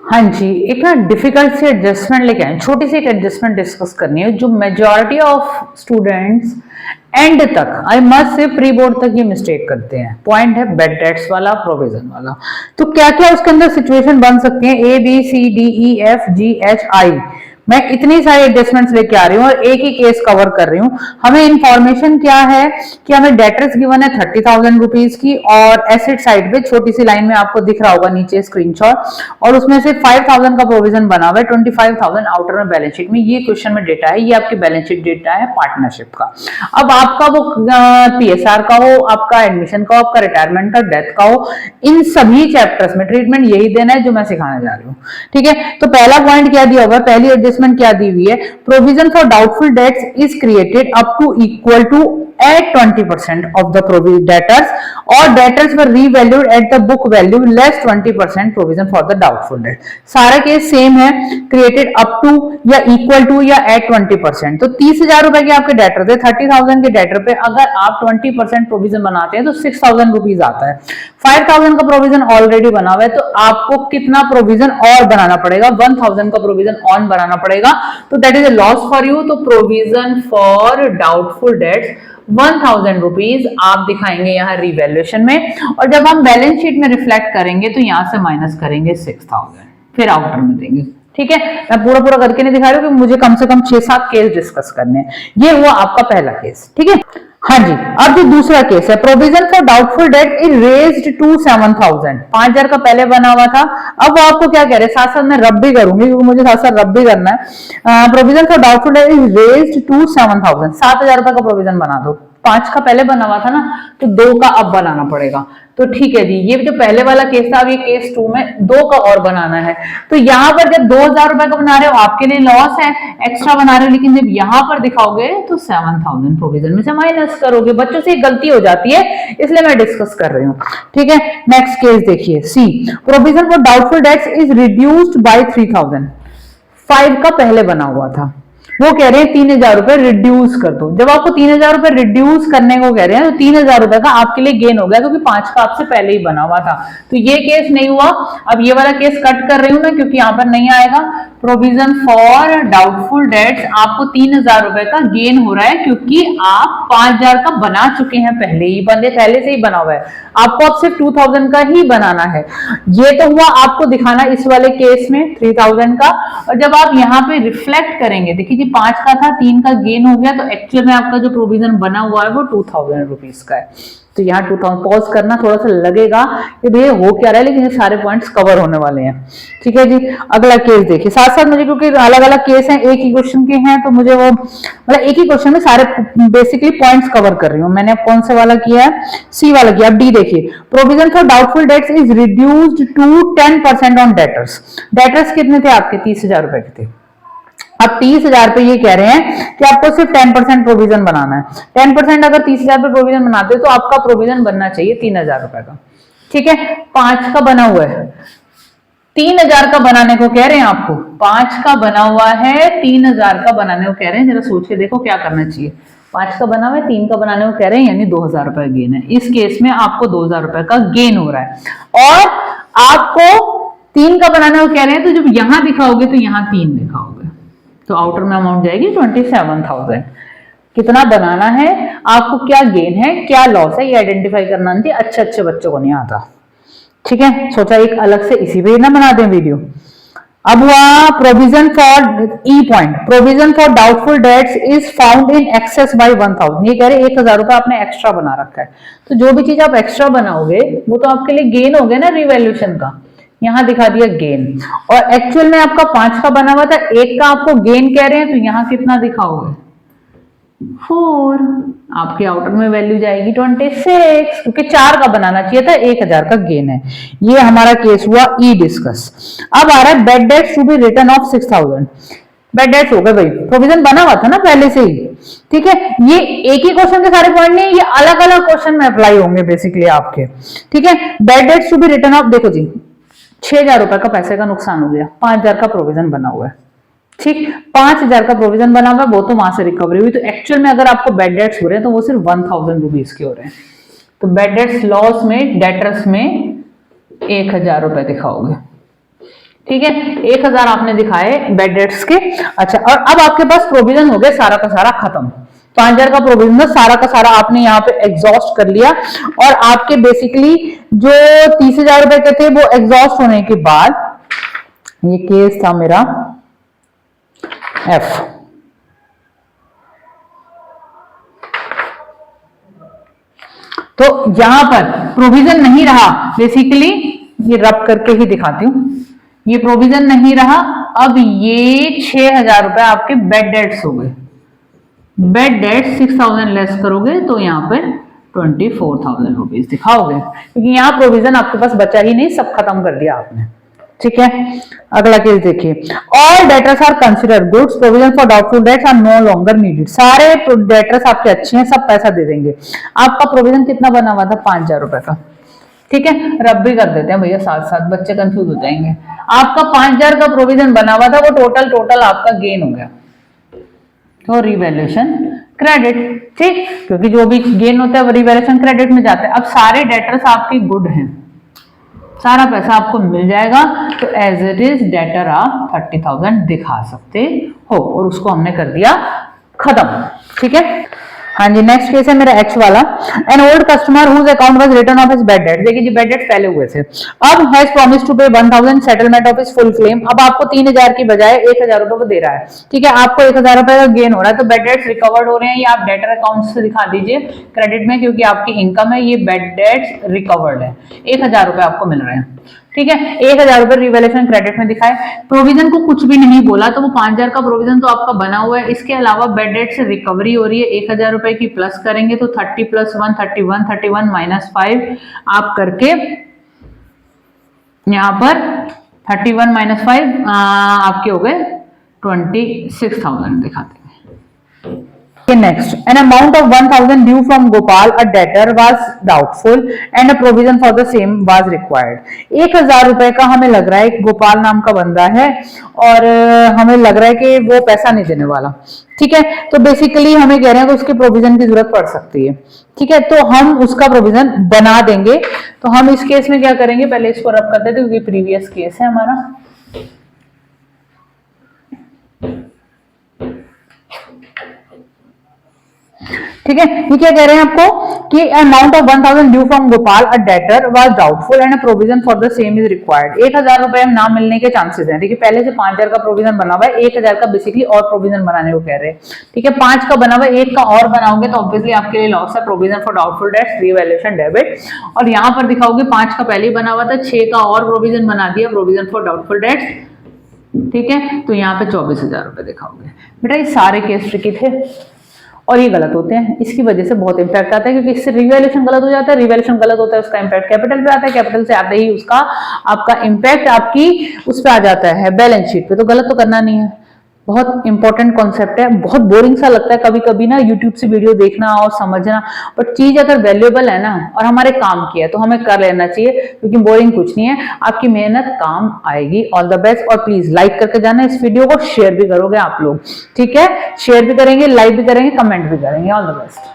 हाँ जी, एक ना डिफिकल्ट सी एडजस्टमेंट लेके आए, छोटी सी एक एडजस्टमेंट डिस्कस करनी है जो मेजॉरिटी ऑफ स्टूडेंट्स एंड तक, I must say pre board तक ये मिस्टेक करते हैं। पॉइंट है बेड डेट्स वाला, प्रोविजन वाला। तो क्या क्या उसके अंदर सिचुएशन बन सकती है, A B C D E F G H I, मैं इतनी सारी एडजस्टमेंट्स लेके आ रही हूँ और एक ही केस कवर कर रही हूँ। हमें इंफॉर्मेशन क्या है कि हमें डेटर्स गिवन है 30,000 रुपीज की, और एसेट साइड पे छोटी सी लाइन में आपको दिख रहा होगा नीचे स्क्रीनशॉट, और उसमें से 5,000 का प्रोविजन बना हुआ है, 25,000 आउटर में बैलेंस शीट में। ये क्वेश्चन में डेटा है, ये आपकी बैलेंस शीट डेटा है पार्टनरशिप का। अब आपका वो पीएसआर का हो, आपका एडमिशन का हो, आपका रिटायरमेंट का, डेथ का हो, इन सभी चैप्टर्स में ट्रीटमेंट यही देना है जो मैं सिखाने जा रही हूँ। ठीक है, तो पहला पॉइंट क्या दिया हुआ है, पहली एडजस्टमेंट क्या दी हुई है, provision for doubtful debts is created up to equal to at 20% of the debtors, or debtors were revalued at the book value less 20% provision for the doubtful debt। सारा केस सेम है, created up to या equal to या eight 20%। तो 30,000 रुपए के आपके debtor थे, 30,000 के डेटर पे अगर आप 20% प्रोविजन बनाते हैं तो 6,000 रुपीज आता है। 5,000 का प्रोविजन ऑलरेडी बना हुआ है, तो आपको कितना प्रोविजन और बनाना पड़ेगा, 1,000 का प्रोविजन ऑन बनाना पड़ेगा। तो that is a loss for you. तो provision for doubtful debts 1,000 rupees आप दिखाएंगे यहाँ रिवैल्यूएशन में, और जब हम बैलेंस शीट में रिफ्लेक्ट करेंगे तो यहाँ से माइनस करेंगे 6,000, फिर आउटर में देंगे। ठीक है, मैं पूरा पूरा करके नहीं दिखा रही हूँ, मुझे कम से कम 6-7 केस डिस्कस करने हैं। ये हुआ आपका पहला केस। ठीक है, हाँ जी, अब जो दूसरा केस है, provision for doubtful debt is raised to 7,000। 5,000 का पहले बना हुआ था, अब वो आपको क्या कह रहे हैं, साथ साथ मैं रब भी करूंगी क्योंकि मुझे साथ साथ रब भी करना है। Provision for doubtful debt is raised to 7,000। 7,000 रुपए का प्रोविजन बना दो, 5 का पहले बना हुआ था ना, तो 2 का अब बनाना पड़ेगा। तो ठीक है जी, ये जो पहले वाला केस था, अब ये केस 2 में 2 का और बनाना है। तो यहाँ पर जब 2,000 रुपए का बना रहे हो आपके लिए लॉस है, एक्स्ट्रा बना रहे हो, लेकिन जब यहाँ पर दिखाओगे तो 7,000 प्रोविजन में से माइनस करोगे। बच्चों से गलती हो जाती है, इसलिए मैं डिस्कस कर रही हूँ। ठीक है, नेक्स्ट केस देखिए, see, provision for doubtful debts is reduced by 3,000। 5 का पहले बना हुआ था, वो कह रहे हैं 3,000 रुपए रिड्यूस कर दो। जब आपको 3,000 रुपए रिड्यूस करने को कह रहे हैं तो 3,000 रुपए का आपके लिए गेन हो गया, क्योंकि 5 का आपसे पहले ही बना हुआ था। तो ये केस नहीं हुआ। अब ये वाला केस कट कर रही हूं मैं, क्योंकि यहां पर नहीं आएगा। प्रोविजन फॉर डाउटफुल डेट्स आपको 3,000 रुपए का गेन हो रहा है, क्योंकि आप 5,000 का बना चुके हैं, पहले से ही बना हुआ है। आपको अब सिर्फ 2,000 का ही बनाना है। ये तो हुआ आपको दिखाना इस वाले केस में 3,000 का। और जब आप यहाँ पे रिफ्लेक्ट करेंगे, देखिए 5 का था, 3 का गेन हो गया, तो एक्चुअल में आपका जो प्रोविजन बना हुआ है वो 2,000 रुपीज का है। तो यहाँ 2,000 पॉज करना, थोड़ा सा लगेगा कि भैया हो क्या रहा है, लेकिन ये सारे पॉइंट्स कवर होने वाले हैं। ठीक है जी, अगला केस देखिए। साथ साथ मुझे, क्योंकि अलग अलग केस हैं, एक ही क्वेश्चन के हैं, तो मुझे वो मतलब एक ही क्वेश्चन में सारे बेसिकली पॉइंट्स कवर कर रही हूँ। मैंने अब कौन से वाला किया है, सी वाला किया। अब डी देखिए, provision for doubtful debts is reduced to 10% on debtors. Debtors कितने थे आपके, 30,000 रुपए के थे। अब 30,000 पे ये कह रहे हैं कि आपको सिर्फ 10% प्रोविजन बनाना है। 10% अगर 30,000 पे प्रोविजन बनाते हो तो आपका प्रोविजन बनना चाहिए 3,000 रुपए का। ठीक है, 5 का बना हुआ है, 3,000 का बनाने को कह रहे हैं आपको। 5 का बना हुआ है, 3,000 का बनाने को कह रहे हैं। जरा सोच के देखो क्या करना चाहिए। 5 का बना हुआ है, 3 का बनाने को कह रहे हैं, यानी 2,000 रुपए गेन है। इस केस में आपको 2,000 रुपए का गेन हो रहा है, और आपको 3 का बनाने को कह रहे हैं, तो जब यहां दिखाओगे तो यहां 3 दिखाओगे, तो आउटर में अमाउंट जाएगी 27,000। कितना बनाना है, आपको क्या गेन है, क्या लॉस है, ये आइडेंटिफाई करना नहीं, अच्छे बच्चों को नहीं आता। ठीक है, सोचा एक अलग से इसी पे ना बना दें वीडियो। अब हुआ provision for E point, provision for doubtful debts is found in excess by 1,000। ये कह रहे 1,000 रुपए आपने एक्स्ट्रा बना रखा है, तो जो भी चीज आप एक्स्ट्रा बनाओगे वो तो आपके लिए गेन हो गया ना रिवैल्यूएशन का। यहां दिखा दिया गेन, और एक्चुअल में आपका 5 का बना हुआ था, 1 का आपको गेन कह रहे हैं, तो यहां कितना दिखाओगे, 4। आपके आउटर में वैल्यू जाएगी 26, क्योंकि 4 का बनाना चाहिए था, 1,000 का गेन है। ये हमारा केस हुआ ई डिस्कस। अब आ रहा है bad debts to be written off 6,000। Bad debts हो गए भाई, प्रोविजन बना हुआ था ना पहले से ही। ठीक है, ये एक ही क्वेश्चन के सारे पॉइंट नहीं, ये अलग अलग क्वेश्चन में अप्लाई होंगे बेसिकली आपके। ठीक है, bad debts to be written off, देखो जी 6,000 रुपए का पैसे का नुकसान हो गया, 5,000 का प्रोविजन बना हुआ है। ठीक, 5,000 का प्रोविजन बना हुआ है, वो तो वहां से रिकवरी हुई। तो एक्चुअल में अगर आपको बेड डेट्स हो रहे हैं तो वो सिर्फ 1,000 रुपीज के हो रहे हैं। तो बेड डेट्स लॉस में, डेटर्स में 1,000 रुपए दिखाओगे। ठीक है, 1000 आपने दिखाए बेड डेट्स के। अच्छा, और अब आपके पास प्रोविजन हो गया सारा का सारा खत्म। 5000 का प्रोविजन था, सारा का सारा आपने यहाँ पे एग्जॉस्ट कर लिया। और आपके बेसिकली जो 30,000 रुपए के थे वो एग्जॉस्ट होने के बाद, ये केस था मेरा एफ। तो यहां पर प्रोविजन नहीं रहा, बेसिकली ये रब करके ही दिखाती हूं, ये प्रोविजन नहीं रहा। अब ये 6000 रुपए आपके बेड डेट्स हो गए। बेड डेट 6000 लेस करोगे तो यहाँ पर 24,000 रुपीज दिखाओगे, क्योंकि यहाँ प्रोविजन आपके पास बचा ही नहीं, सब खत्म कर दिया आपने। ठीक है, अगला केस देखिए। All debtors are consider goods, provision for doubtful debts are no longer needed. सारे डेटर्स आपके अच्छे हैं, सब पैसा दे देंगे। आपका प्रोविजन कितना बना हुआ था? 5000 रुपए का। ठीक है, रब भी कर देते हैं भैया साथ साथ, बच्चे कंफ्यूज हो जाएंगे। आपका 5000 का प्रोविजन बना हुआ था, वो टोटल आपका गेन हो गया, तो रिवैल्यूएशन क्रेडिट। ठीक, क्योंकि जो भी गेन होता है वो रिवैल्यूएशन क्रेडिट में जाता है। अब सारे डेटर्स आपके गुड हैं, सारा पैसा आपको मिल जाएगा, तो एज इट इज डेटर आप 30,000 दिखा सकते हो, और उसको हमने कर दिया खत्म। ठीक है, हाँ जी, नेक्स्ट केस है मेरा एच वाला। An old customer whose account was written off his bad debt. देखिए जी, बेड डेट पहले हुए थे, अब हैज प्रॉमिस टू पे 1000 settlement of his full claim. अब आपको 3000 की बजाय 1000 रुपए को दे रहा है। ठीक है, आपको 1000 रुपए का गेन हो रहा है, तो बेड डेट्स रिकवर्ड हो रहे हैं, ये आप डेटर अकाउंट से दिखा दीजिए क्रेडिट में, क्योंकि आपकी इनकम है, ये बेड डेट्स रिकवर्ड है, 1000 रुपए आपको मिल रहे हैं। ठीक है, 1000 रुपए रिवैल्यूएशन क्रेडिट में दिखाए, प्रोविजन को कुछ भी नहीं बोला, तो वो 5000 का प्रोविजन तो आपका बना हुआ है। इसके अलावा बेड डेट से रिकवरी हो रही है, 1000 रुपए की प्लस करेंगे तो 30 + 1 31, 31 - 5 आप करके यहां पर 31 - 5 आपके हो गए 26,000 दिखाते हैं। Next, an amount of 1000 due from Gopal, a debtor, was doubtful and a provision for the same was required. 1000 रुपए का हमें लग रहा है, गोपाल नाम का बंदा है और हमें लग रहा है कि वो पैसा नहीं देने वाला। ठीक है, तो बेसिकली हमें कह रहे हैं कि उसके प्रोविजन की जरूरत पड़ सकती है। ठीक है, तो हम उसका प्रोविजन बना देंगे। तो हम इस केस में क्या करेंगे, पहले इसको रब कर देते क्योंकि प्रीवियस केस है हमारा। ठीक है, ये क्या कह रहे हैं आपको कि amount of 1000 due from Gopal, a debtor was doubtful and a provision for the same is required. 1000 रुपए हम ना मिलने के चांसेस हैं। देखिए, पहले से 5000 का प्रोविजन बना हुआ है, 1000 का बेसिकली और प्रोविजन बनाने को कह रहे हैं। ठीक है, 5 का बना हुआ है, 1 का और बनाओगे तो ऑब्वियसली आपके लिए लॉस है। Provision for doubtful dates, revaluation debit, और यहाँ पर दिखाओगे 5 का पहले ही बना हुआ था, 6 का और प्रोविजन बना दिया, प्रोविजन फॉर डाउटफुल डेट्स। ठीक है, तो यहाँ पे 24,000 रुपए दिखाओगे। बेटा ये सारे केस ट्रिकी थे और ये गलत होते हैं, इसकी वजह से बहुत इंपैक्ट आता है, क्योंकि इससे रिवैल्यूएशन गलत हो जाता है, रिवैल्यूएशन गलत होता है उसका इंपैक्ट कैपिटल पे आता है, कैपिटल से आते ही उसका आपका इंपैक्ट आपकी उस पर आ जाता है बैलेंस शीट पे। तो गलत तो करना नहीं है, बहुत इंपॉर्टेंट कॉन्सेप्ट है। बहुत बोरिंग सा लगता है कभी कभी ना यूट्यूब से वीडियो देखना और समझना, बट चीज अगर वैल्यूएबल है ना और हमारे काम की है तो हमें कर लेना चाहिए, क्योंकि बोरिंग कुछ नहीं है, आपकी मेहनत काम आएगी। ऑल द बेस्ट, और प्लीज लाइक करके जाना इस वीडियो को, शेयर भी करोगे आप लोग। ठीक है, शेयर भी करेंगे, लाइक भी करेंगे, कमेंट भी करेंगे। All the best.